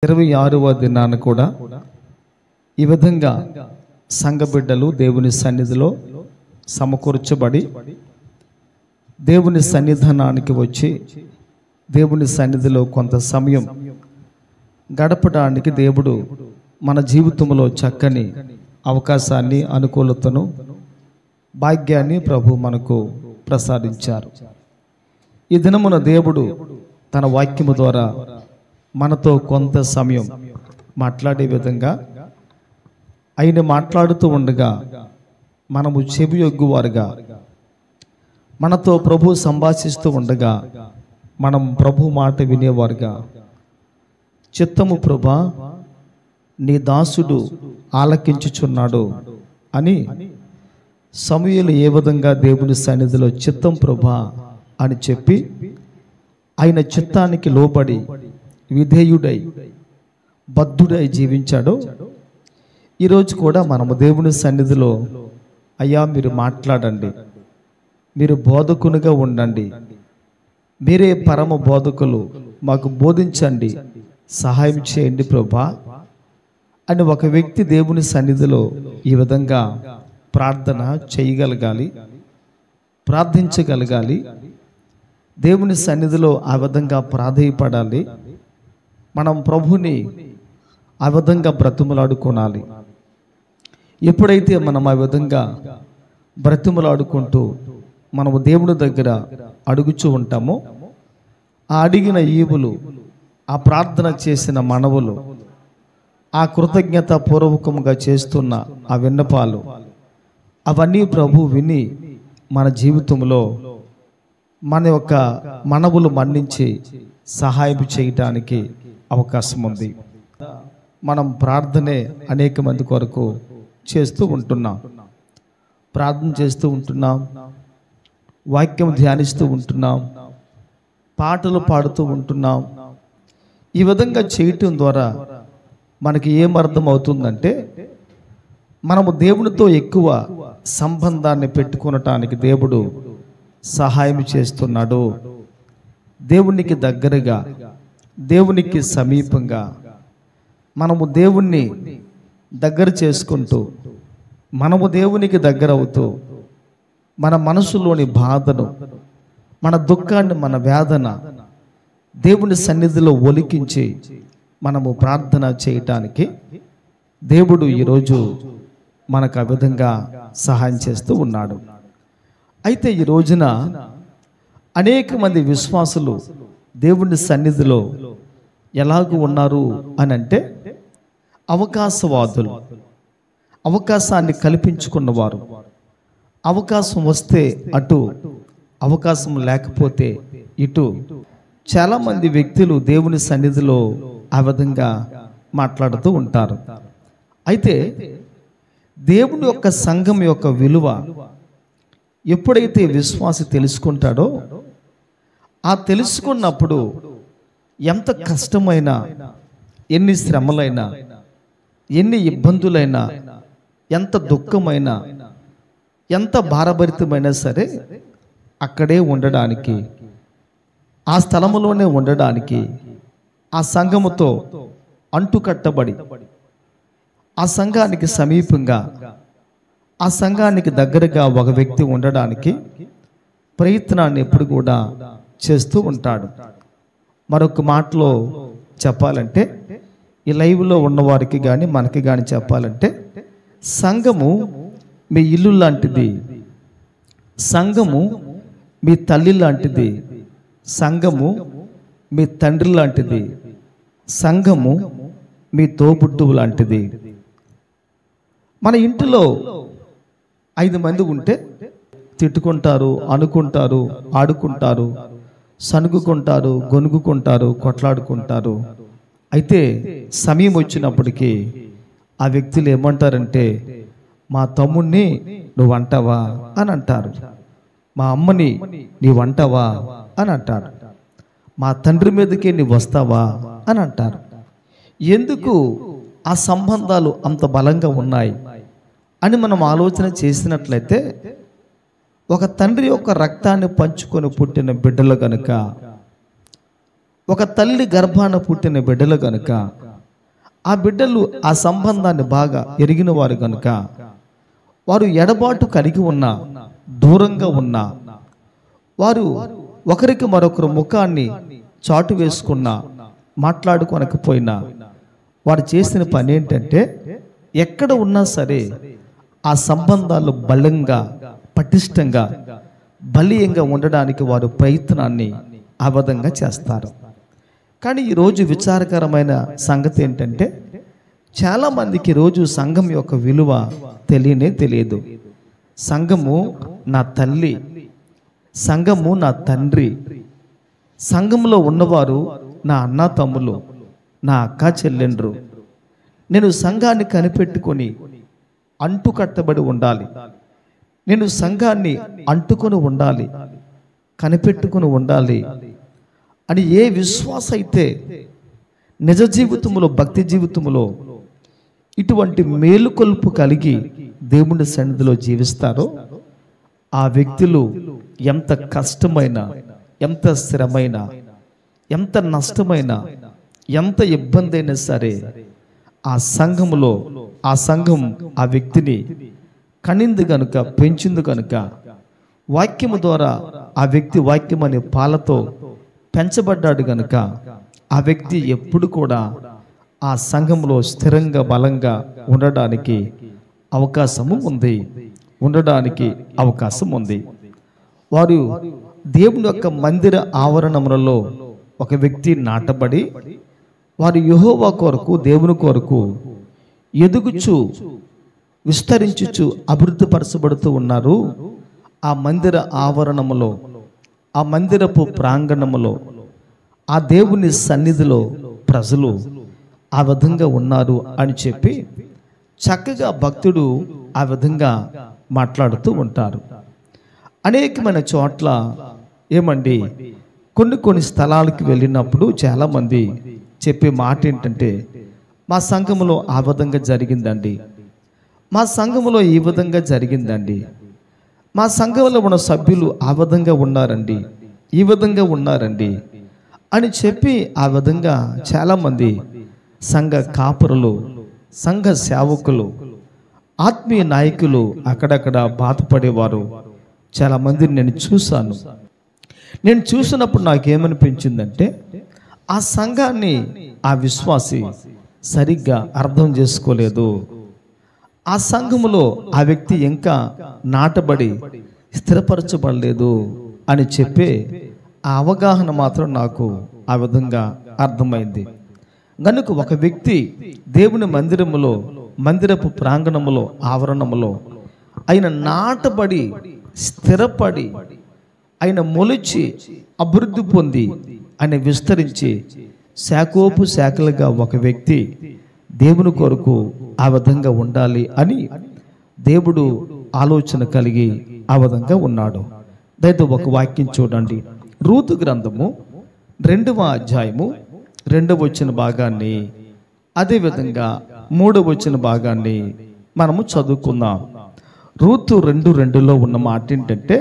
26వ దినాన కూడా ఈ విధంగా సంఘ బిడ్డలు దేవుని సన్నిధిలో సమకూర్చబడి దేవుని సన్నిధానానికి వచ్చి దేవుని సన్నిధిలో కొంత సమయం గడపడానికి దేవుడు మన జీవితంలో చక్కని అవకాశాన్ని, అనుకూలతను, భాగ్యాన్ని ప్రభు మనకు ప్రసాదించారు. ఈ దినమున దేవుడు తన వాక్యము ద్వారా మనతో కొంత సమయం మాట్లాడే విధంగా ఆయన మాట్లాడుతూ ఉండగా మనము చెవియొగ్గువారుగా, మనతో ప్రభు సంభాషిస్తూ ఉండగా మనం ప్రభు మాట వినేవారుగా, చిత్తము ప్రభా నీ దాసుడు ఆలకించుచున్నాడు అని సమూయేలు ఏ విధంగా దేవుని సన్నిధిలో చిత్తం ప్రభా అని చెప్పి ఆయన చిత్తానికి లోబడి విధేయుడై బద్ధుడై జీవించాడో, ఈరోజు కూడా మనము దేవుని సన్నిధిలో అయ్యా మీరు మాట్లాడండి, మీరు బోధకునిగా ఉండండి, మీరే పరమ బోధకులు, మాకు బోధించండి, సహాయం చేయండి ప్రభా అని ఒక వ్యక్తి దేవుని సన్నిధిలో ఈ విధంగా ప్రార్థన చేయగలగాలి, ప్రార్థించగలగాలి. దేవుని సన్నిధిలో ఆ విధంగా ప్రాధేయపడాలి. మనం ప్రభుని ఆ విధంగా బ్రతిమలాడుకోనాలి. ఎప్పుడైతే మనం ఆ విధంగా బ్రతిమలాడుకుంటూ మనము దేవుని దగ్గర అడుగుచూ ఉంటామో, ఆ అడిగిన ఈవులు, ఆ ప్రార్థన చేసిన మనవులు, ఆ కృతజ్ఞత పూర్వకంగా చేస్తున్న ఆ విన్నపాలు, అవన్నీ ప్రభు విని మన జీవితంలో మన యొక్క మనవులు మన్నించి సహాయం చేయటానికి అవకాశం ఉంది. మనం ప్రార్థనే అనేక మంది కొరకు చేస్తూ ఉంటున్నాం, ప్రార్థన చేస్తూ ఉంటున్నాం, వాక్యం ధ్యానిస్తూ ఉంటున్నాం, పాటలు పాడుతూ ఉంటున్నాం. ఈ విధంగా చేయటం ద్వారా మనకి ఏమర్థం అవుతుందంటే, మనము దేవునితో ఎక్కువ సంబంధాన్ని పెట్టుకునటానికి దేవుడు సహాయం చేస్తున్నాడు. దేవునికి దగ్గరగా, దేవునికి సమీపంగా మనము దేవుణ్ణి దగ్గర చేసుకుంటూ, మనము దేవునికి దగ్గర అవుతూ మన మనసులోని బాధను, మన దుఃఖాన్ని, మన వేదన దేవుని సన్నిధిలో ఒలికించి మనము ప్రార్థన చేయటానికి దేవుడు ఈరోజు మనకు ఆ విధంగా సహాయం చేస్తూ ఉన్నాడు. అయితే ఈ రోజున అనేక మంది విశ్వాసులు దేవుని సన్నిధిలో ఎలాగూ ఉన్నారు అని అంటే, అవకాశవాదులు, అవకాశాన్ని కల్పించుకున్నవారు. అవకాశం వస్తే అటు, అవకాశం లేకపోతే ఇటు. చాలామంది వ్యక్తులు దేవుని సన్నిధిలో ఆ విధంగా మాట్లాడుతూ ఉంటారు. అయితే దేవుని యొక్క సంఘం యొక్క విలువ ఎప్పుడైతే విశ్వాసి తెలుసుకుంటాడో, ఆ తెలుసుకున్నప్పుడు ఎంత కష్టమైనా, ఎన్ని శ్రమలైనా, ఎన్ని ఇబ్బందులైనా, ఎంత దుఃఖమైనా, ఎంత భారభరితమైనా సరే అక్కడే ఉండడానికి, ఆ స్థలములోనే ఉండడానికి, ఆ సంఘముతో అంటుకట్టబడి, ఆ సంఘానికి సమీపంగా, ఆ సంఘానికి దగ్గరగా ఒక వ్యక్తి ఉండడానికి ప్రయత్నాన్ని ఎప్పుడు కూడా చేస్తూ ఉంటాడు. మరొక మాటలో చెప్పాలంటే, ఈ లైవ్లో ఉన్నవారికి కానీ మనకి కానీ చెప్పాలంటే, సంఘము మీ ఇల్లు లాంటిది, సంఘము మీ తల్లి లాంటిది, సంఘము మీ తండ్రి లాంటిది, సంఘము మీ తోబుట్టువు లాంటిది. మన ఇంటిలో 5 మంది ఉంటే తిట్టుకుంటారు, అనుకుంటారు, ఆడుకుంటారు, సనుగుకుంటారు, గొనుగుకుంటారు, కొట్లాడుకుంటారు. అయితే సమయం వచ్చినప్పటికీ ఆ వ్యక్తులు ఏమంటారంటే, మా తమ్ముణ్ణి నువ్వు అంటావా అని అంటారు, మా అమ్మని నీవు అంటావా అని అంటారు, మా తండ్రి మీదకే నీవు వస్తావా అని అంటారు. ఎందుకు ఆ సంబంధాలు అంత బలంగా ఉన్నాయి అని మనం ఆలోచన చేసినట్లయితే, ఒక తండ్రి యొక్క రక్తాన్ని పంచుకొని పుట్టిన బిడ్డలు గనుక, ఒక తల్లి గర్భాన పుట్టిన బిడ్డలు గనుక ఆ బిడ్డలు ఆ సంబంధాన్ని బాగా ఎరిగిన వారు కనుక వారు ఎడబాటు కలిగి ఉన్నా, దూరంగా ఉన్నా, వారు ఒకరికి మరొకరు ముఖాన్ని చాటు వేసుకున్నా, మాట్లాడుకోనకపోయినా, వారు చేసిన పని ఏంటంటే ఎక్కడ ఉన్నా సరే ఆ సంబంధాలు బలంగా, పటిష్టంగా, బలీయంగా ఉండడానికి వారు ప్రయత్నాన్ని ఆ విధంగా చేస్తారు. కానీ ఈరోజు విచారకరమైన సంగతి ఏంటంటే చాలామందికి ఈరోజు సంఘం యొక్క విలువ తెలియదు. సంఘము నా తల్లి, సంఘము నా తండ్రి, సంఘంలో ఉన్నవారు నా అన్న తమ్ములు, నా అక్క చెల్లెండ్రు. నేను సంఘాన్ని కనిపెట్టుకొని అంటు కట్టబడి ఉండాలి. నేను సంఘాన్ని అంటుకొని ఉండాలి, కనిపెట్టుకొని ఉండాలి అని ఏ విశ్వాస అయితే నిజ జీవితంలో, భక్తి జీవితంలో ఇటువంటి మేలుకొల్పు కలిగి దేవుని సన్నిధిలో జీవిస్తారో ఆ వ్యక్తులు ఎంత కష్టమైన, ఎంత శ్రమైన, ఎంత నష్టమైన, ఎంత ఇబ్బంది అయినా సరే ఆ సంఘములో ఆ సంఘం ఆ వ్యక్తిని కనింది కనుక, పెంచింది కనుక, వాక్యము ద్వారా ఆ వ్యక్తి వాక్యం అనే పాలతో పెంచబడ్డాడు కనుక ఆ వ్యక్తి ఎప్పుడు కూడా ఆ సంఘంలో స్థిరంగా, బలంగా ఉండడానికి అవకాశము ఉంది. వారు దేవుని యొక్క మందిర ఆవరణములలో ఒక వ్యక్తి నాటబడి వారు యెహోవా కొరకు, దేవుని కొరకు ఎదుగుచు, విస్తరించుచు, అభివృద్ధిపరచబడుతూ ఉన్నారు. ఆ మందిర ఆవరణములో, ఆ మందిరపు ప్రాంగణములో, ఆ దేవుని సన్నిధిలో ప్రజలు ఆ విధంగా ఉన్నారు అని చెప్పి చక్కగా భక్తుడు ఆ విధంగా మాట్లాడుతూ ఉంటారు. అనేకమైన చోట్ల ఏమండి, కొన్ని స్థలాలకు వెళ్ళినప్పుడు చాలామంది చెప్పే మాట ఏంటంటే మా సంఘములో ఆ విధంగా జరిగిందండి, మా సంఘములో ఈ విధంగా జరిగిందండి, మా సంఘంలో ఉన్న సభ్యులు ఆ విధంగా ఉన్నారండి, ఈ విధంగా ఉన్నారండి అని చెప్పి ఆ విధంగా చాలామంది సంఘ కాపురులు, సంఘ సేవకులు, ఆత్మీయ నాయకులు అక్కడక్కడ బాధపడేవారు చాలామందిని నేను చూశాను. నేను చూసినప్పుడు నాకేమనిపించిందంటే ఆ సంఘాన్ని ఆ విశ్వాసి సరిగ్గా అర్థం చేసుకోలేదు. ఆ సంఘములో ఆ వ్యక్తి ఇంకా నాటబడి స్థిరపరచబడలేదు అని చెప్పే ఆ అవగాహన మాత్రం నాకు ఆ విధంగా అర్థమైంది. గనుక ఒక వ్యక్తి దేవుని మందిరములో, మందిరపు ప్రాంగణములో, ఆవరణములో ఆయన నాటబడి, స్థిరపడి, ఆయన మొలిచి, అభివృద్ధి పొంది, ఆయన విస్తరించి శాఖోపు శాఖలుగా ఒక వ్యక్తి దేవుని కొరకు ఆ విధంగా ఉండాలి అని దేవుడు ఆలోచన కలిగి ఆ విధంగా ఉన్నాడు. దయతో ఒక వాక్యం చూడండి. రూతు గ్రంథము 2వ అధ్యాయము 2వ వచన భాగాన్ని, అదేవిధంగా 3వ వచన భాగాన్ని మనము చదువుకుందాం. రూతు 2:2లో ఉన్న మాట ఏంటంటే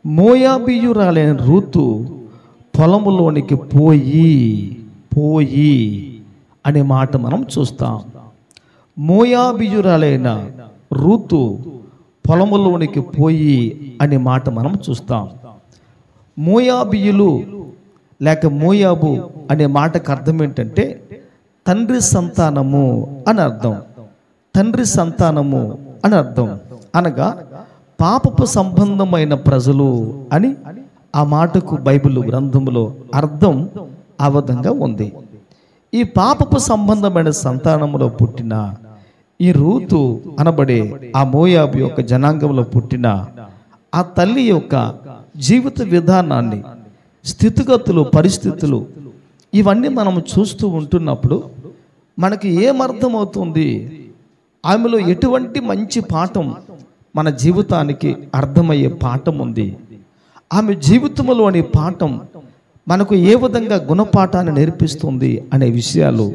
మోయాబీయురాలైన రూతు పొలములోనికి పోయి అనే మాట మనం చూస్తాం. మోయాబీయురాలైన రూతు పొలములోనికి పోయి అనే మాట మనం చూస్తాం. మోయాబీయులు లేక మోయాబు అనే మాటకు అర్థం ఏంటంటే తండ్రి సంతానము అని అర్థం. తండ్రి సంతానము అని అర్థం అనగా పాపపు సంబంధమైన ప్రజలు అని ఆ మాటకు బైబిల్ గ్రంథములో అర్థం ఆ విధంగా ఉంది. ఈ పాపపు సంబంధమైన సంతానములో పుట్టిన ఈ రూతు అనబడే ఆ మోయాబు యొక్క జనాంగంలో పుట్టిన ఆ తల్లి యొక్క జీవిత విధానాన్ని, స్థితిగతులు, పరిస్థితులు ఇవన్నీ మనం చూస్తూ ఉంటున్నప్పుడు మనకి ఏమర్థమవుతుంది? ఆమెలో ఎటువంటి మంచి పాఠం మన జీవితానికి అర్థమయ్యే పాఠం ఉంది? ఆమె జీవితంలోని పాఠం మనకు ఏ విధంగా గుణపాఠాన్ని నేర్పిస్తుంది అనే విషయాలు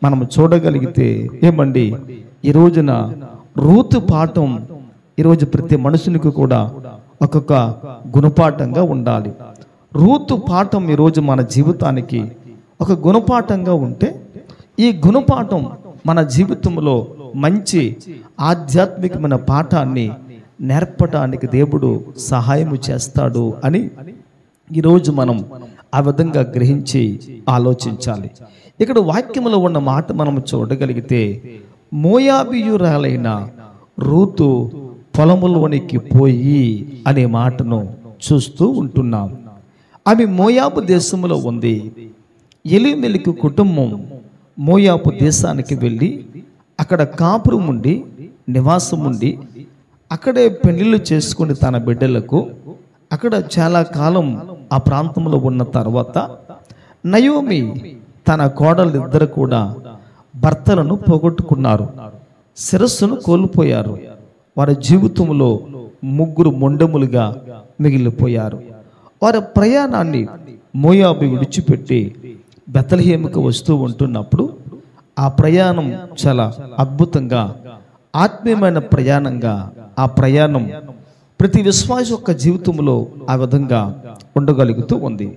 మనం చూడగలిగితే ఏమండి, ఈ రోజున రూతు పాఠం ఈరోజు ప్రతి మనుషునికి కూడా ఒక్కొక్క గుణపాఠంగా ఉండాలి. రూతు పాఠం ఈరోజు మన జీవితానికి ఒక గుణపాఠంగా ఉంటే ఈ గుణపాఠం మన జీవితంలో మంచి ఆధ్యాత్మికమైన పాఠాన్ని నేర్పడానికి దేవుడు సహాయము చేస్తాడు అని ఈరోజు మనం ఆ విధంగా గ్రహించి ఆలోచించాలి. ఇక్కడ వాక్యములో ఉన్న మాట మనం చూడగలిగితే, మోయాబీయురాలైన రూతు పొలములోనికి పోయి అనే మాటను చూస్తూ ఉంటున్నాం. ఆమె మోయాబు దేశంలో ఉంది. ఎలీమెలెకు కుటుంబం మోయాబు దేశానికి వెళ్ళి అక్కడ కాపురం ఉండి నివాసం ఉండి అక్కడే పెళ్లిళ్ళు చేసుకుని తన బిడ్డలకు అక్కడ చాలా కాలం ఆ ప్రాంతంలో ఉన్న తర్వాత నయోమి తన కోడలిద్దరు కూడా భర్తలను పోగొట్టుకున్నారు, శిరస్సును కోల్పోయారు. వారి జీవితంలో ముగ్గురు మొండములుగా మిగిలిపోయారు. వారి ప్రయాణాన్ని మోయాబు విడిచిపెట్టి బెత్లెహేముకు వస్తూ ఉంటున్నప్పుడు ఆ ప్రయాణం చాలా అద్భుతంగా ఆత్మీయమైన ప్రయాణంగా ఆ ప్రయాణం ప్రతి విశ్వాసి యొక్క జీవితంలో ఆ విధంగా ఉండగలుగుతూ ఉంది.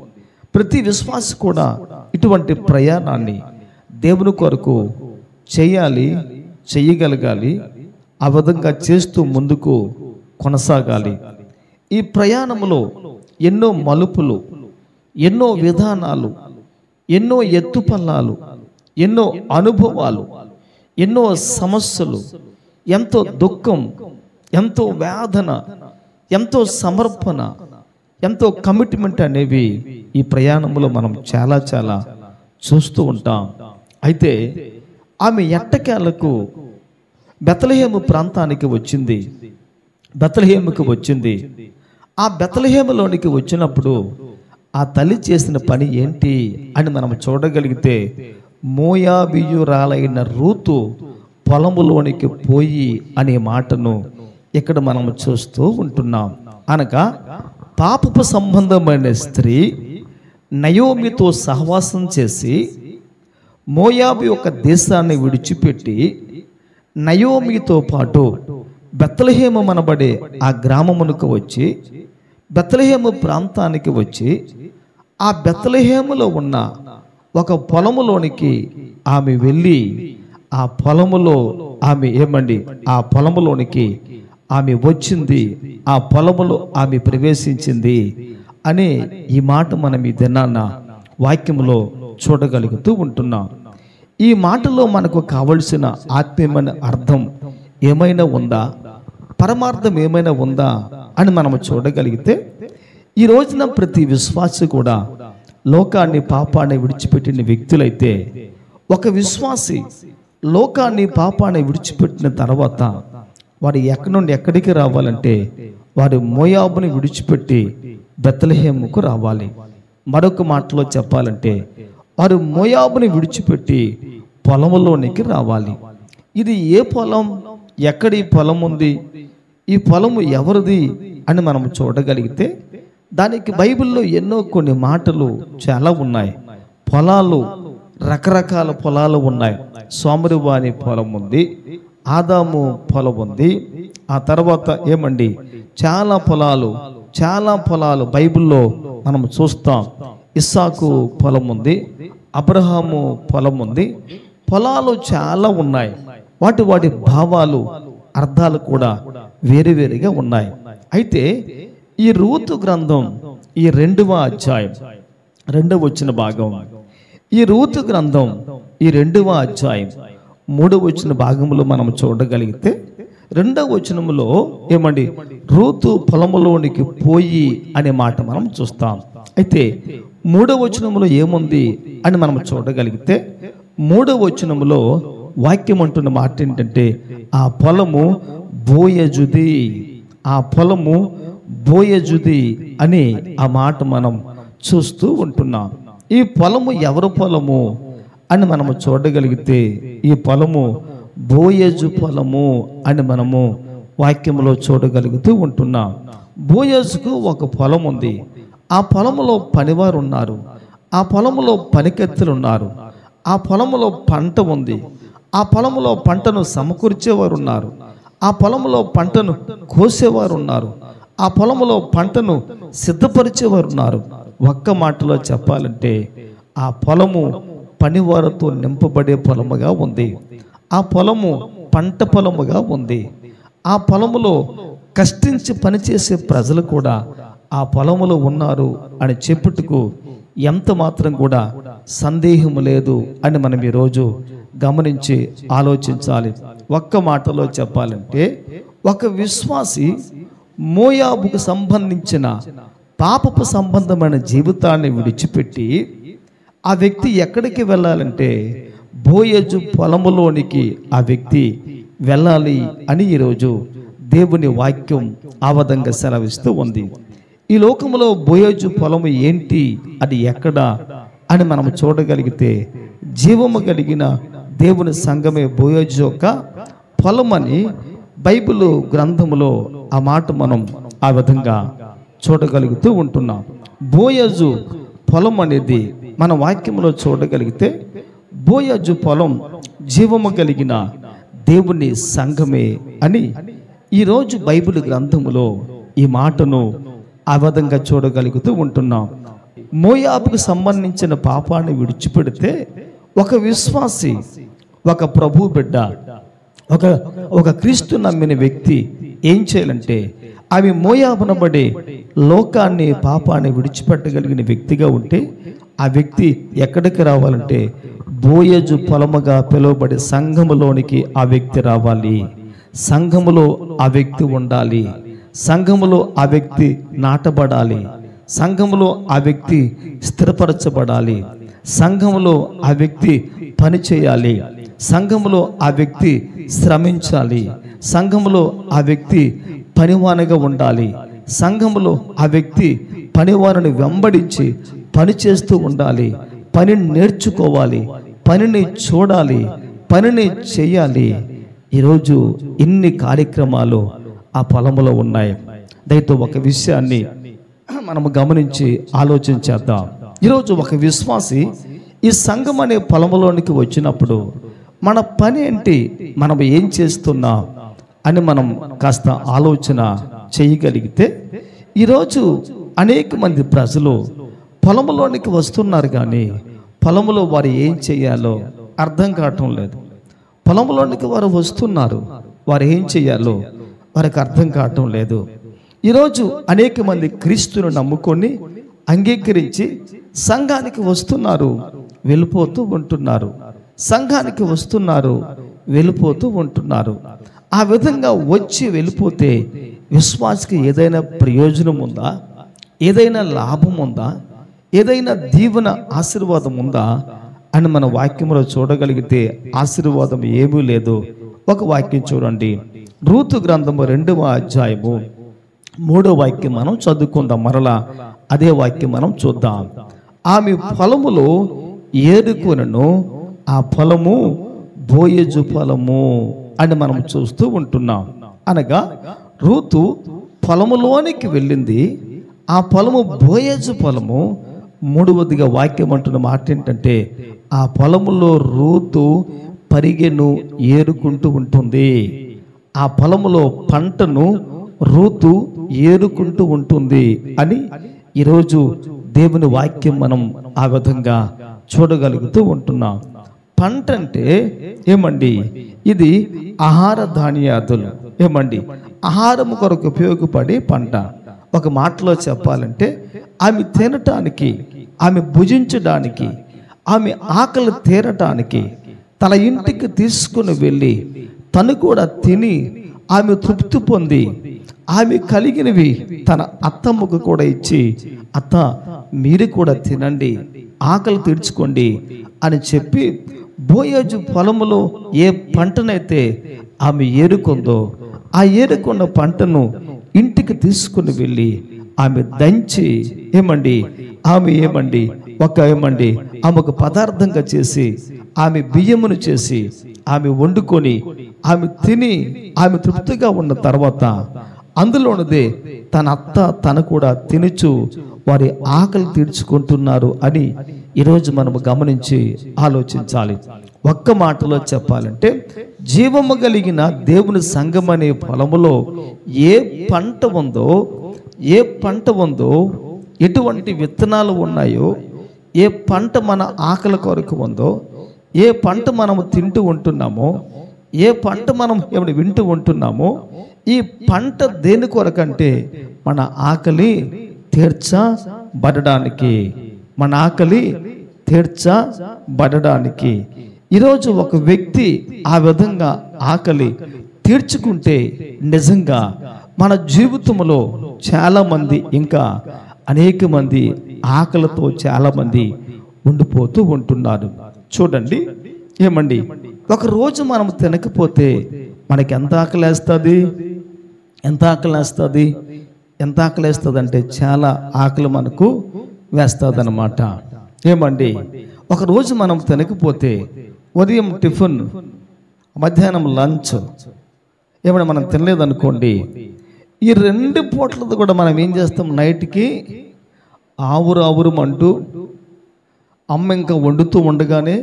ప్రతి విశ్వాసి కూడా ఇటువంటి ప్రయాణాన్ని దేవుని కొరకు చేయాలి, చేయగలగాలి. ఆ విధంగా చేస్తూ ముందుకు కొనసాగాలి. ఈ ప్రయాణంలో ఎన్నో మలుపులు, ఎన్నో విధానాలు, ఎన్నో ఎత్తుపల్లాలు, ఎన్నో అనుభవాలు, ఎన్నో సమస్యలు, ఎంతో దుఃఖం, ఎంతో వేదన, ఎంతో సమర్పణ, ఎంతో కమిట్మెంట్ అనేవి ఈ ప్రయాణంలో మనం చాలా చాలా చూస్తూ ఉంటాం. అయితే ఆమె ఎట్టకేలకు బెత్లెహేము ప్రాంతానికి వచ్చింది. బెత్లెహేముకు వచ్చింది. ఆ బెత్లెహేములోనికి వచ్చినప్పుడు ఆ తల్లి చేసిన పని ఏంటి అని మనం చూడగలిగితే, మోయాబీయురాలైన రూతు పొలములోనికి పోయి అనే మాటను ఇక్కడ మనం చూస్తూ ఉంటున్నాం. అనగా పాపపు సంబంధమైన స్త్రీ నయోమితో సహవాసం చేసి మోయాబు యొక్క దేశాన్ని విడిచిపెట్టి నయోమితో పాటు బెత్లెహేము అనబడే ఆ గ్రామమునకు వచ్చి బెత్లెహేము ప్రాంతానికి వచ్చి ఆ బెత్లెహేములో ఉన్న ఒక పొలములోనికి ఆమె వెళ్ళి ఆ పొలములో ఆమె ఆ పొలములోనికి ఆమె వచ్చింది, ఆ పొలములో ఆమె ప్రవేశించింది అనే ఈ మాట మనం ఈ దినాన వాక్యములో చూడగలుగుతూ ఉంటున్నాం. ఈ మాటలో మనకు కావలసిన ఆత్మీయమైన అర్థం ఏమైనా ఉందా, పరమార్థం ఏమైనా ఉందా అని మనం చూడగలిగితే, ఈ రోజున ప్రతి విశ్వాసి కూడా లోకాన్ని పాపాన్ని విడిచిపెట్టిన వ్యక్తులైతే, ఒక విశ్వాసి లోకాన్ని పాపాన్ని విడిచిపెట్టిన తర్వాత వారు ఎక్కడి నుండి ఎక్కడికి రావాలంటే వారు మోయాబుని విడిచిపెట్టి బెత్లెహేముకు రావాలి. మరొక మాటలో చెప్పాలంటే వారు మోయాబుని విడిచిపెట్టి పొలములోనికి రావాలి. ఇది ఏ పొలం, ఎక్కడి పొలం ఉంది, ఈ పొలము ఎవరిది అని మనం చూడగలిగితే దానికి బైబిల్లో ఎన్నో కొన్ని మాటలు చాలా ఉన్నాయి. పొలాలు, రకరకాల పొలాలు ఉన్నాయి. సోమరివాని పొలం ఉంది, ఆదాము పొలం ఉంది, ఆ తర్వాత చాలా పొలాలు బైబిల్లో మనం చూస్తాం. ఇస్సాకు పొలం ఉంది, అబ్రహాము పొలం ఉంది. పొలాలు చాలా ఉన్నాయి. వాటి భావాలు, అర్థాలు కూడా వేరువేరుగా ఉన్నాయి. అయితే ఈ రూతు గ్రంథం ఈ 2వ అధ్యాయం 2వ వచన భాగం, ఈ రూతు గ్రంథం ఈ 2వ అధ్యాయం 3వ వచన భాగంలో మనం చూడగలిగితే 2వ వచనములో రూతు పొలములోనికి పోయి అనే మాట మనం చూస్తాం. అయితే 3వ వచనములో ఏముంది అని మనం చూడగలిగితే 3వ వచనములో వాక్యం అంటున్న మాట ఏంటంటే, ఆ పొలము బోయజుది, ఆ పొలము బోయజుది అని ఆ మాట మనం చూస్తూ ఉంటున్నాం. ఈ పొలము ఎవరి పొలము అని మనము చూడగలిగితే, ఈ పొలము బోయజు పొలము అని మనము వాక్యములో చూడగలుగుతూ ఉంటున్నాం. బోయజుకు ఒక పొలం ఉంది. ఆ పొలములో పనివారు ఉన్నారు, ఆ పొలములో పనికత్తెలు ఉన్నారు, ఆ పొలములో పంట ఉంది, ఆ పొలములో పంటను సమకూర్చేవారు ఉన్నారు, ఆ పొలములో పంటను కోసేవారు ఉన్నారు, ఆ పొలములో పంటను సిద్ధపరిచేవారు ఉన్నారు. ఒక్క మాటలో చెప్పాలంటే ఆ పొలము పనివారితో నింపబడే పొలముగా ఉంది. ఆ పొలము పంట పొలముగా ఉంది. ఆ పొలములో కష్టించి పనిచేసే ప్రజలు కూడా ఆ పొలములో ఉన్నారు అని చెప్పుటకు ఎంత మాత్రం కూడా సందేహం లేదు అని మనం ఈరోజు గమనించి ఆలోచించాలి. ఒక్క మాటలో చెప్పాలంటే, ఒక విశ్వాసి మోయాబుకు సంబంధించిన పాపపు సంబంధమైన జీవితాన్ని విడిచిపెట్టి ఆ వ్యక్తి ఎక్కడికి వెళ్ళాలంటే బోయజు పొలములోనికి ఆ వ్యక్తి వెళ్ళాలి అని ఈరోజు దేవుని వాక్యం ఆ విధంగా సెలవిస్తూ ఉంది. ఈ లోకంలో బోయజు పొలము ఏంటి, అది ఎక్కడ అని మనం చూడగలిగితే, జీవము కలిగిన దేవుని సంఘమే బోయజు యొక్క పొలమని బైబిల్ గ్రంథములో ఆ మాట మనం ఆ విధంగా చూడగలుగుతూ ఉంటున్నాం. బోయజు పొలం అనేది మన వాక్యంలో చూడగలిగితే, బోయజు పొలం జీవము కలిగిన దేవుని సంఘమే అని ఈరోజు బైబిల్ గ్రంథములో ఈ మాటను ఆ విధంగా చూడగలుగుతూ ఉంటున్నాం. మోయాబుకు సంబంధించిన పాపాన్ని విడిచిపెడితే ఒక విశ్వాసి, ఒక ప్రభు బిడ్డ, ఒక క్రీస్తు నమ్మిన వ్యక్తి ఏం చేయాలంటే, అవి మోయాబనబడే లోకాన్ని పాపాన్ని విడిచిపెట్టగలిగిన వ్యక్తిగా ఉంటే ఆ వ్యక్తి ఎక్కడికి రావాలంటే బోయజు పొలముగా పిలువబడే సంఘములోనికి ఆ వ్యక్తి రావాలి. సంఘములో ఆ వ్యక్తి ఉండాలి. సంఘములో ఆ వ్యక్తి నాటబడాలి. సంఘములో ఆ వ్యక్తి స్థిరపరచబడాలి. సంఘములో ఆ వ్యక్తి పని చేయాలి. సంఘములో ఆ వ్యక్తి శ్రమించాలి. సంఘములో ఆ వ్యక్తి పనివానిగా ఉండాలి. సంఘములో ఆ వ్యక్తి పనివారిని వెంబడించి పని చేస్తూ ఉండాలి. పనిని నేర్చుకోవాలి. పనిని చూడాలి. పనిని చేయాలి. ఈరోజు ఇన్ని కార్యక్రమాలు ఆ పొలములో ఉన్నాయి. దయతో ఒక విషయాన్ని మనము గమనించి ఆలోచించేద్దాం. ఈరోజు ఒక విశ్వాసి ఈ సంఘం అనే పొలములోనికి వచ్చినప్పుడు మన పని ఏంటి, మనం ఏం చేస్తున్నాం అని మనం కాస్త ఆలోచన చేయగలిగితే, ఈరోజు అనేక మంది ప్రజలు పొలములోనికి వస్తున్నారు, కానీ పొలములో వారు ఏం చేయాలో అర్థం కావటం లేదు. పొలంలోనికి వారు వస్తున్నారు, వారు ఏం చేయాలో వారికి అర్థం కావటం లేదు. ఈరోజు అనేక మంది క్రీస్తును నమ్ముకొని అంగీకరించి సంఘానికి వస్తున్నారు, వెళ్ళిపోతూ ఉంటున్నారు. సంఘానికి వస్తున్నారు, వెళ్ళిపోతూ ఉంటున్నారు. ఆ విధంగా వచ్చి వెళ్ళిపోతే విశ్వాసికి ఏదైనా ప్రయోజనం ఉందా? ఏదైనా లాభం ఉందా? ఏదైనా దీవెన ఆశీర్వాదం ఉందా అని మన వాక్యంలో చూడగలిగితే ఆశీర్వాదం ఏమీ లేదు. ఒక వాక్యం చూడండి, రూతు గ్రంథము 2వ అధ్యాయము 3వ వాక్యం మనం చదువుకుందాం. మరలా అదే వాక్యం మనం చూద్దాం. ఆమె పొలములో ఏరుకొనెను, ఆ పొలము బోయజు పొలము అని మనం చూస్తూ ఉంటున్నాం. అనగా రూతు పొలములోనికి వెళ్ళింది, ఆ పొలము బోయజు పొలము. మూడవదిగా వాక్యం అంటున్న మాట ఏంటంటే, ఆ పొలములో రూతు పరిగెను ఏరుకుంటూ ఉంటుంది. ఆ పొలములో పంటను రూతు ఏరుకుంటూ ఉంటుంది అని ఈరోజు దేవుని వాక్యం మనం ఆ విధంగా చూడగలుగుతూ ఉంటున్నాం. పంట అంటే ఏమండి, ఇది ఆహార ధాన్యాదులు, ఏమండి ఆహారం కొరకు ఉపయోగపడే పంట. ఒక మాటలో చెప్పాలంటే ఆమె తినటానికి, ఆమె భుజించడానికి, ఆమె ఆకలి తీరటానికి తన ఇంటికి తీసుకుని వెళ్ళి తను కూడా తిని ఆమె తృప్తి పొంది ఆమె కలిగినవి తన అత్తమ్మకు కూడా ఇచ్చి, అత్త మీరు కూడా తినండి, ఆకలి తీర్చుకోండి అని చెప్పి బోయజు పొలములో ఏ పంటనైతే ఆమె ఏరుకుందో ఆ ఏరుకున్న పంటను ఇంటికి తీసుకుని వెళ్ళి ఆమె దంచి ఆమెకు పదార్థంగా చేసి ఆమె బియ్యమును చేసి ఆమె వండుకొని ఆమె తిని ఆమె తృప్తిగా ఉన్న తర్వాత అందులోనదే తన అత్త తను కూడా తినుచు వారి ఆకలి తీర్చుకుంటున్నారు అని ఈరోజు మనము గమనించి ఆలోచించాలి. ఒక్క మాటలో చెప్పాలంటే, జీవము కలిగిన దేవుని సంఘం అనే పొలములో ఏ పంట ఉందో, ఎటువంటి విత్తనాలు ఉన్నాయో, ఏ పంట మన ఆకలి కొరకు ఉందో, ఏ పంట మనము తింటూ ఉంటున్నామో, ఏ పంట మనం ఏమైనా వింటూ ఉంటున్నామో, ఈ పంట దేని కొరకంటే మన ఆకలి తీర్చబడడానికి, మన ఆకలి తీర్చబడడానికి. ఈరోజు ఒక వ్యక్తి ఆ విధంగా ఆకలి తీర్చుకుంటే నిజంగా మన జీవితంలో చాలామంది, ఇంకా అనేక మంది ఆకలితో చాలామంది ఉండిపోతూ ఉంటున్నారు. చూడండి, ఏమండి, ఒకరోజు మనం తినకపోతే మనకి ఎంత ఆకలేస్తుంది, ఎంత ఆకలేస్తుంది, ఎంత ఆకలేస్తుంది అంటే చాలా ఆకలి మనకు వేస్తుంది అన్నమాట. ఏమండి, ఒకరోజు మనం తినకపోతే ఉదయం టిఫిన్, మధ్యాహ్నం లంచ్ ఏమైనా మనం తినలేదనుకోండి, ఈ 2 పూటలతో కూడా మనం ఏం చేస్తాం, నైట్కి ఆవురు అమ్మ ఇంకా వండుతూ ఉండగానే,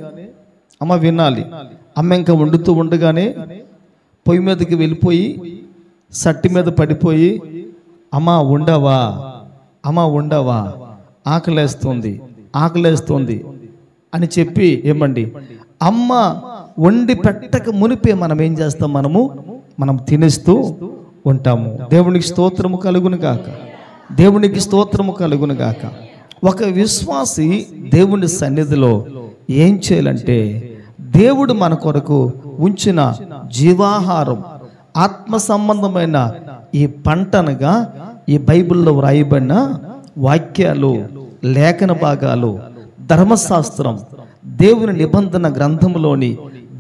అమ్మ వినాలి, అమ్మ ఇంకా వండుతూ ఉండగానే పొయ్యి మీదకి వెళ్ళిపోయి సట్టి మీద పడిపోయి, అమ్మ ఉండవా, అమ్మ ఉండవా, ఆకలేస్తుంది అని చెప్పి, ఏమండి, అమ్మ వండి పెట్టక మునిపే మనం ఏం చేస్తాం, మనం తినేస్తూ ఉంటాము. దేవునికి స్తోత్రము కలుగును గాక, దేవునికి స్తోత్రము కలుగును గాక. ఒక విశ్వాసి దేవుని సన్నిధిలో ఏం చేయాలంటే, దేవుడు మన కొరకు ఉంచిన జీవాహారం, ఆత్మ సంబంధమైన ఈ పంటనగా ఈ బైబిల్లో వ్రాయబడిన వాక్యాలు, లేఖన భాగాలు, ధర్మశాస్త్రం, దేవుని నిబంధన గ్రంథంలోని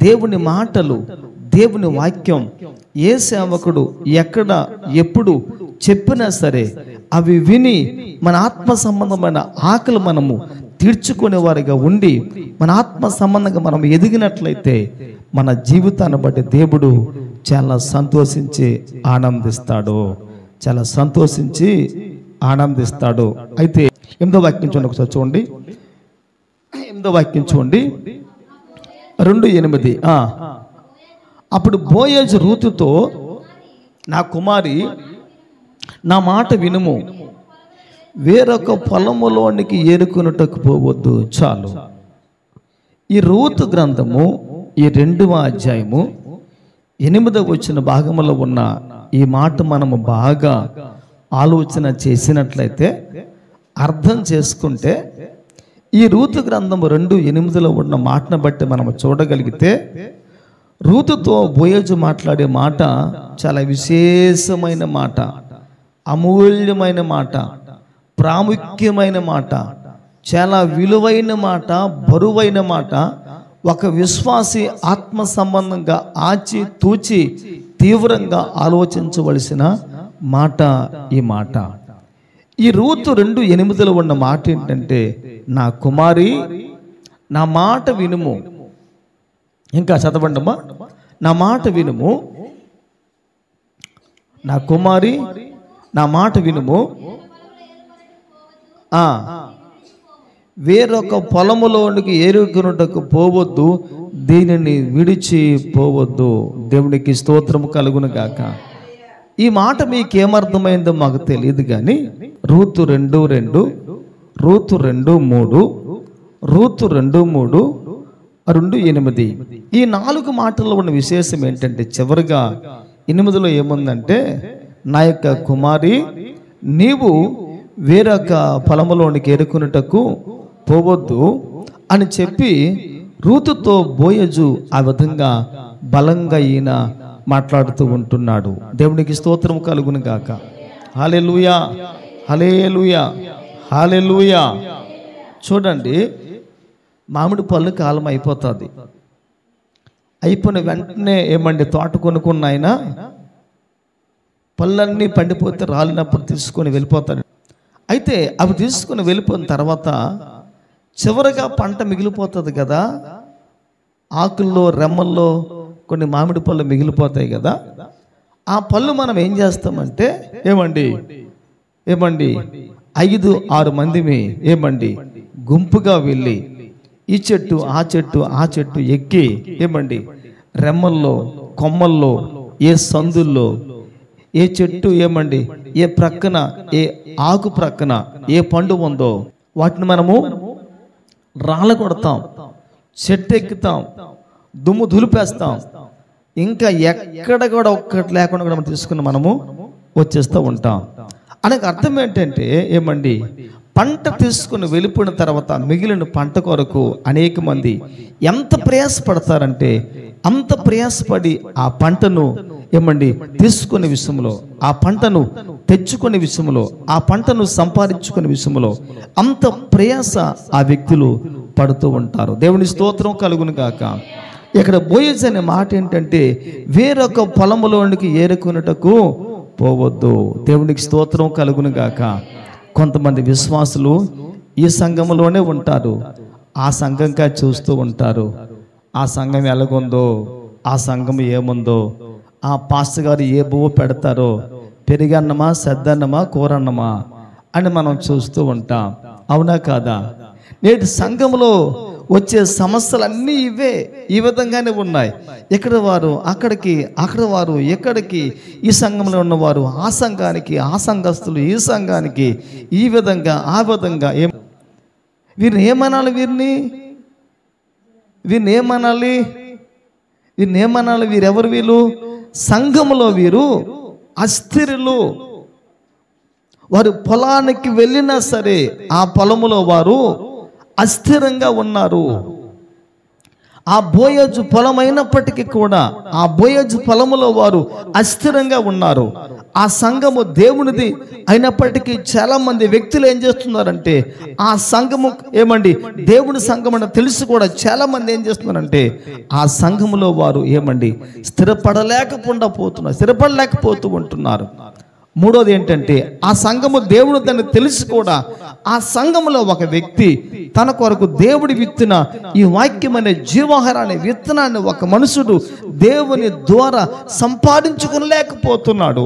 దేవుని మాటలు, దేవుని వాక్యం ఏ సేవకుడు ఎక్కడ ఎప్పుడు చెప్పినా సరే అవి విని మన ఆత్మ సంబంధమైన ఆకలి మనము తీర్చుకునే వారిగా ఉండి, మన ఆత్మ సంబంధంగా మనం ఎదిగినట్లయితే మన జీవితాన్ని బట్టి దేవుడు చాలా సంతోషించి ఆనందిస్తాడు, చాలా సంతోషించి ఆనందిస్తాడు. అయితే 8వ వాక్యం చూడండి, ఒకసారి చూడండి, 8వ వాక్యం చూడండి, 2:8. అప్పుడు బోయజు రూతుతో, నా కుమారి, నా మాట వినుము, వేరొక పొలములోనికి ఏరుకున్నటకు పోవద్దు. చాలు. ఈ రూతు గ్రంథము ఈ 2వ అధ్యాయము 8వ వచన భాగంలో ఉన్న ఈ మాట మనము బాగా ఆలోచన చేసినట్లయితే, అర్థం చేసుకుంటే, ఈ రూతు గ్రంథము 2:8లో ఉన్న మాటను బట్టి మనము చూడగలిగితే, రూతుతో బోయజు మాట్లాడే మాట చాలా విశేషమైన మాట, అమూల్యమైన మాట, ప్రాముఖ్యమైన మాట, చాలా విలువైన మాట, బరువైన మాట. ఒక విశ్వాసి ఆత్మ సంబంధంగా ఆచి తూచి తీవ్రంగా ఆలోచించవలసిన మాట ఈ మాట. ఈ రూతు 2:8లో ఉన్న మాట ఏంటంటే, నా కుమారి, నా మాట వినుము. ఇంకా చదవండమ్మా, నా మాట వినుము, నా కుమారి, నా మాట వినుము, వేరొక పొలములోనికి ఏరుకున్నటకు పోవద్దు, దీనిని విడిచి పోవద్దు. దేవునికి స్తోత్రము కలుగును గాక. ఈ మాట మీకేమర్థమైందో మాకు తెలియదు కానీ, రూతు 2:2, రూతు 2:3, రూతు 2:3, 2:8 ఈ 4 మాటల్లో ఉన్న విశేషం ఏంటంటే, చివరిగా 8లో ఏముందంటే, నా యొక్క కుమారి, నీవు వేరొక పొలములోనికి ఏరుకున్నటకు పోవద్దు అని చెప్పి రూతుతో బోయజు ఆ విధంగా బలంగా ఈయన మాట్లాడుతూ ఉంటున్నాడు. దేవునికి స్తోత్రం కలుగును గాక. హల్లెలూయా, హల్లెలూయా, హల్లెలూయా. చూడండి, మామిడి పళ్ళు కాలం అయిపోతుంది. అయిపోయిన వెంటనే ఏమండి, తోట కొనుక్కున్న ఆయన పళ్ళన్నీ పండిపోతే రాలినప్పుడు తీసుకొని వెళ్ళిపోతాడు. అయితే అవి తీసుకొని వెళ్ళిపోయిన తర్వాత చివరిగా పంట మిగిలిపోతుంది కదా, ఆకుల్లో రెమ్మల్లో కొన్ని మామిడి పళ్ళు మిగిలిపోతాయి కదా. ఆ పళ్ళు మనం ఏం చేస్తామంటే, ఏమండి 5-6 మందిమి ఏమండి గుంపుగా వెళ్ళి ఈ చెట్టు ఆ చెట్టు ఆ చెట్టు ఎక్కి, ఏమండి రెమ్మల్లో, కొమ్మల్లో, ఏ సందుల్లో, ఏ చెట్టు ఏమండి ఏ ప్రక్కన, ఏ ఆకు ప్రక్కన ఏ పండు ఉందో వాటిని మనము రాళ్ళ కొడతాం, చెట్టు ఎక్కుతాం, దుమ్ము దులిపేస్తాం, ఇంకా ఎక్కడ కూడా ఒక్కటి లేకుండా కూడా మనం తీసుకుని మనము వచ్చేస్తూ ఉంటాం. అనగా అర్థం ఏంటంటే ఏమండి, పంట తీసుకుని వెళ్ళిపోయిన తర్వాత మిగిలిన పంట కొరకు అనేక మంది ఎంత ప్రయాసపడతారంటే అంత ప్రయాసపడి ఆ పంటను ఏమండి తీసుకునే విషయంలో, ఆ పంటను తెచ్చుకునే విషయంలో, ఆ పంటను సంపాదించుకునే విషయంలో అంత ప్రయాస ఆ వ్యక్తులు పడుతూ ఉంటారు. దేవుని స్తోత్రం కలుగును గాక. ఇక్కడ బోయజ్ అనే మాట ఏంటంటే వేరొక పొలములోనికి ఏరుకున్నటకు పోవద్దు. దేవునికి స్తోత్రం కలుగును గాక. కొంతమంది విశ్వాసులు ఈ సంఘంలోనే ఉంటారు, ఆ సంఘంగా చూస్తూ ఉంటారు. ఆ సంఘం ఎలాగుందో, ఆ సంఘం ఏముందో, ఆ పాస్టర్ గారు ఏ బువ్వ పెడతారో, పెరిగన్నమా సద్దన్నమా కూరన్నమా అని మనం చూస్తూ ఉంటాం. అవునా కాదా? నేటి సంఘంలో వచ్చే సమస్యలన్నీ ఇవే, ఈ విధంగానే ఉన్నాయి. ఇక్కడ వారు అక్కడికి, అక్కడ వారు ఎక్కడికి, ఈ సంఘంలో ఉన్నవారు ఆ సంఘానికి, ఆ సంఘస్థులు ఈ సంఘానికి, ఈ విధంగా ఆ విధంగా. వీరిని ఏమనాలి? వీరిని ఏమనాలి? వీరిని ఏమనాలి? వీరెవరు? వీళ్ళు సంఘములో వీరు అస్థిరులు. వారు పొలానికి వెళ్ళినా సరే ఆ పొలములో వారు అస్థిరంగా ఉన్నారు. ఆ బోయజు పొలం అయినప్పటికీ కూడా ఆ బోయజు పొలములో వారు అస్థిరంగా ఉన్నారు. ఆ సంఘము దేవునిది అయినప్పటికీ చాలా మంది వ్యక్తులు ఏం చేస్తున్నారంటే ఆ సంఘము ఏమండి దేవుని సంఘం అని తెలిసి కూడా చాలా మంది ఏం చేస్తున్నారంటే ఆ సంఘములో వారు ఏమండి స్థిరపడలేకపోతూ ఉంటున్నారు. మూడోది ఏంటంటే ఆ సంఘము దేవుడు దాన్ని తెలిసి కూడా ఆ సంఘములో ఒక వ్యక్తి తన కొరకు దేవుడి విత్తిన ఈ వాక్యం అనే జీవాహారాన్ని విత్తనాన్ని ఒక మనుషుడు దేవుని ద్వారా సంపాదించుకోలేకపోతున్నాడు,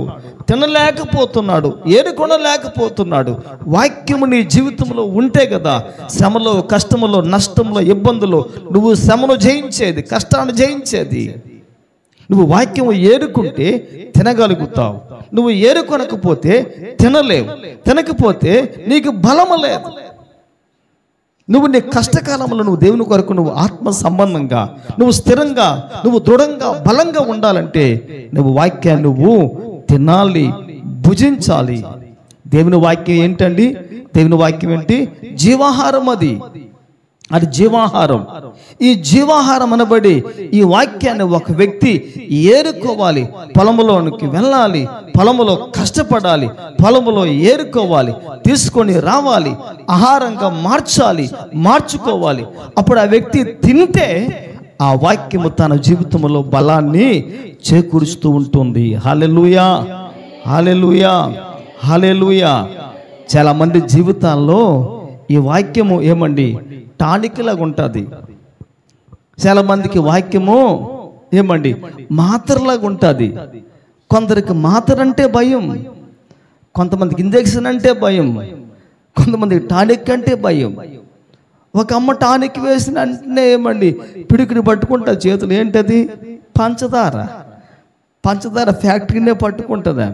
తినలేకపోతున్నాడు, ఏరుకొనలేకపోతున్నాడు. వాక్యము నీ జీవితంలో ఉంటే కదా శ్రమలో, కష్టములో, నష్టంలో, ఇబ్బందులో నువ్వు శ్రమను జయించేది, కష్టాన్ని జయించేది. నువ్వు వాక్యము ఏరుకుంటే తినగలుగుతావు, నువ్వు ఏరుకొనకపోతే తినలేవు, తినకపోతే నీకు బలము లేదు. నువ్వు నీ కష్టకాలంలో నువ్వు దేవుని కొరకు నువ్వు ఆత్మ సంబంధంగా నువ్వు స్థిరంగా, నువ్వు దృఢంగా, బలంగా ఉండాలంటే నువ్వు వాక్యాన్ని నువ్వు తినాలి, భుజించాలి. దేవుని వాక్యం ఏంటండి? దేవుని వాక్యం ఏంటి? జీవాహారం. అది జీవాహారం. ఈ జీవాహారం అనబడి ఈ వాక్యాన్ని ఒక వ్యక్తి ఏరుకోవాలి, పొలములోనికి వెళ్ళాలి, పొలములో కష్టపడాలి, పొలములో ఏరుకోవాలి, తీసుకొని రావాలి, ఆహారంగా మార్చుకోవాలి. అప్పుడు ఆ వ్యక్తి తింటే ఆ వాక్యము తన జీవితంలో బలాన్ని చేకూరుస్తూ ఉంటుంది. హల్లెలూయా, హల్లెలూయా, హల్లెలూయా. చాలా మంది జీవితాల్లో ఈ వాక్యము ఏమండి టానిక్ లాగా ఉంటుంది. చాలా మందికి వాక్యము ఏమండి మాత్రలాగా ఉంటుంది. కొందరికి మాత్ర అంటే భయం, కొంతమందికి ఇంజెక్షన్ అంటే భయం, కొంతమందికి టానిక్ అంటే భయం. ఒక అమ్మ టానిక్ వేసిన అంటే ఏమండి పిడికిని పట్టుకుంటా చేతులు. ఏంటది? పంచదార ఫ్యాక్టరీనే పట్టుకుంటుంది.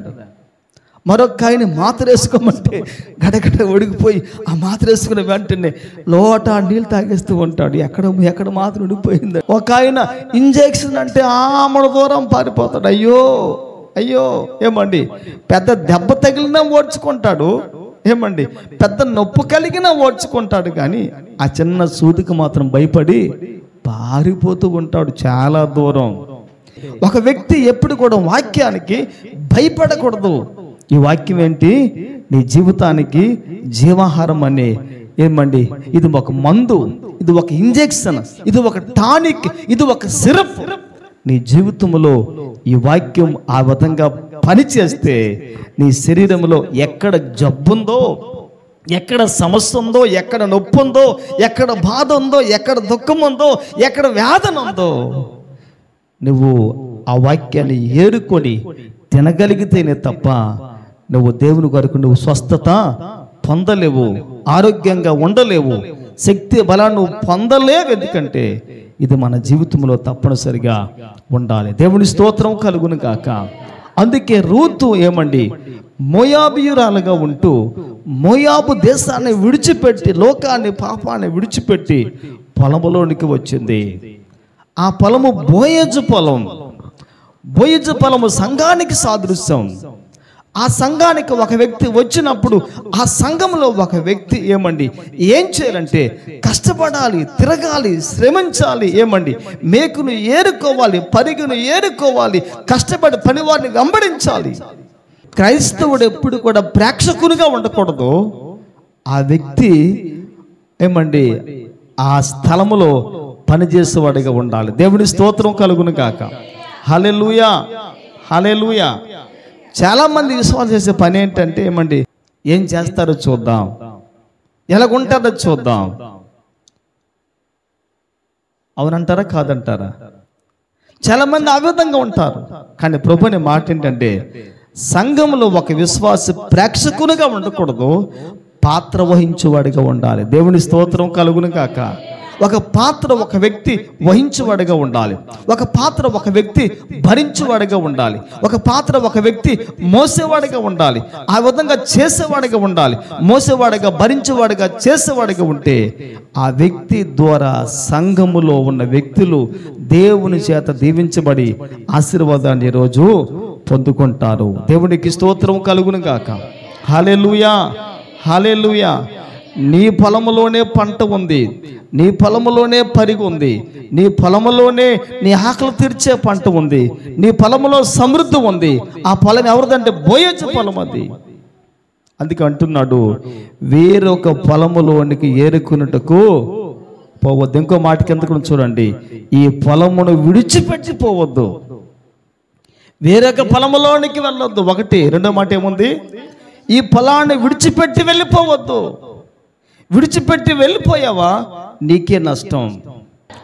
మరొక ఆయన్ని మాత్ర వేసుకోమంటే గడగడ ఒడిగిపోయి ఆ మాత్ర వేసుకునే వెంటనే లోట నీళ్ళు తాగేస్తూ ఉంటాడు. ఎక్కడ మాత్ర ఉడిగిపోయింది. ఒక ఆయన ఇంజెక్షన్ అంటే ఆమడ దూరం పారిపోతాడు. అయ్యో ఏమండి పెద్ద దెబ్బ తగిలినా ఓడ్చుకుంటాడు, ఏమండి పెద్ద నొప్పు కలిగినా ఓడ్చుకుంటాడు, కానీ ఆ చిన్న సూదికి మాత్రం భయపడి పారిపోతూ ఉంటాడు చాలా దూరం. ఒక వ్యక్తి ఎప్పుడు కూడా వాక్యానికి భయపడకూడదు. ఈ వాక్యం ఏంటి? నీ జీవితానికి జీవాహారం అనే ఏమండి ఇది ఒక మందు, ఇది ఒక ఇంజెక్షన్, ఇది ఒక టానిక్, ఇది ఒక సిరప్. నీ జీవితంలో ఈ వాక్యం ఆ విధంగా పనిచేస్తే నీ శరీరంలో ఎక్కడ జబ్బుందో, ఎక్కడ సమస్య ఉందో, ఎక్కడ నొప్పి ఉందో, ఎక్కడ బాధ ఉందో, ఎక్కడ దుఃఖం ఉందో, ఎక్కడ వేదన ఉందో నువ్వు ఆ వాక్యాన్ని ఏరుకొని తినగలిగితేనే తప్ప నువ్వు దేవుని కొరకు నువ్వు స్వస్థత పొందలేవు, ఆరోగ్యంగా ఉండలేవు, శక్తి బలాన్ని నువ్వు పొందలేవు. ఎందుకంటే ఇది మన జీవితంలో తప్పనిసరిగా ఉండాలి. దేవుని స్తోత్రం కలుగును గాక. అందుకే రూతు ఏమండి మోయాబీయురాలుగా ఉంటూ మోయాబు దేశాన్ని విడిచిపెట్టి, లోకాన్ని, పాపాన్ని విడిచిపెట్టి పొలంలోనికి వచ్చింది. ఆ పొలము బోయజు పొలం. బోయజు పొలము సంఘానికి సాదృశ్యం. ఆ సంఘానికి ఒక వ్యక్తి వచ్చినప్పుడు ఆ సంఘంలో ఒక వ్యక్తి ఏం చేయాలంటే కష్టపడాలి, తిరగాలి, శ్రమించాలి, మేకును ఏరుకోవాలి, పరిగెను ఏరుకోవాలి, కష్టపడి పనివారిని వెంబడించాలి. క్రైస్తవుడు ఎప్పుడు కూడా ప్రేక్షకునిగా ఉండకూడదు. ఆ వ్యక్తి ఆ స్థలములో పనిచేసేవాడిగా ఉండాలి. దేవుని స్తోత్రం కలుగును గాక. హల్లెలూయా, హల్లెలూయా. చాలా మంది విశ్వాసం చేసే పని ఏంటంటే ఏం చేస్తారో చూద్దాం, ఎలాగుంటారో చూద్దాం. అవునంటారా కాదంటారా? చాలా మంది ఆ విధంగా ఉంటారు. కానీ ప్రభుని మాట ఏంటంటే సంఘంలో ఒక విశ్వాసి ప్రేక్షకునిగా ఉండకూడదు, పాత్ర వహించువాడిగా ఉండాలి. దేవుని స్తోత్రం కలుగును గాక. ఒక పాత్ర ఒక వ్యక్తి వహించువాడిగా ఉండాలి. ఒక పాత్ర ఒక వ్యక్తి భరించువాడిగా ఉండాలి. ఒక పాత్ర ఒక వ్యక్తి మోసేవాడిగా ఉండాలి. ఆ విధంగా చేసేవాడిగా ఉండాలి. మోసేవాడిగా, భరించేవాడిగా, చేసేవాడిగా ఉంటే ఆ వ్యక్తి ద్వారా సంఘములో ఉన్న వ్యక్తులు దేవుని చేత దీవించబడి ఆశీర్వాదాన్ని ఈరోజు పొందుకుంటారు. దేవునికి స్తోత్రం కలుగును గాక. హల్లెలూయా, హల్లెలూయా. నీ పొలములోనే పంట ఉంది, నీ పొలములోనే పరిగి ఉంది, నీ పొలములోనే నీ ఆకలి తీర్చే పంట ఉంది, నీ పొలములో సమృద్ధి ఉంది. ఆ పొలం ఎవరిదంటే బోయజు పొలం అది. అందుకే అంటున్నాడు, వేరొక పొలములోనికి ఏరుకున్నట్టుకు పోవద్దు. ఇంకో మాటకి ఎందుకు చూడండి, ఈ పొలమును విడిచిపెట్టి పోవద్దు, వేరొక పొలములోనికి వెళ్ళొద్దు. ఒకటి. రెండో మాట ఏముంది? ఈ పొలాన్ని విడిచిపెట్టి వెళ్ళిపోవద్దు. విడిచిపెట్టి వెళ్ళిపోయావా నీకే నష్టం.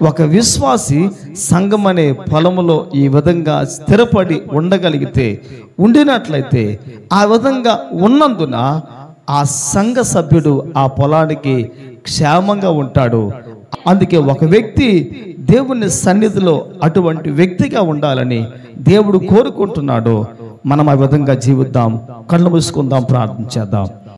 ఒక విశ్వాసి సంఘం అనే పొలములో ఈ విధంగా స్థిరపడి ఉండగలిగితే, ఉండినట్లయితే, ఆ విధంగా ఉన్నందున ఆ సంఘ సభ్యుడు ఆ పొలానికి క్షేమంగా ఉంటాడు. అందుకే ఒక వ్యక్తి దేవుని సన్నిధిలో అటువంటి వ్యక్తిగా ఉండాలని దేవుడు కోరుకుంటున్నాడు. మనం ఆ విధంగా జీవిద్దాం. కళ్ళు మూసుకుందాం, ప్రార్థన చేద్దాం.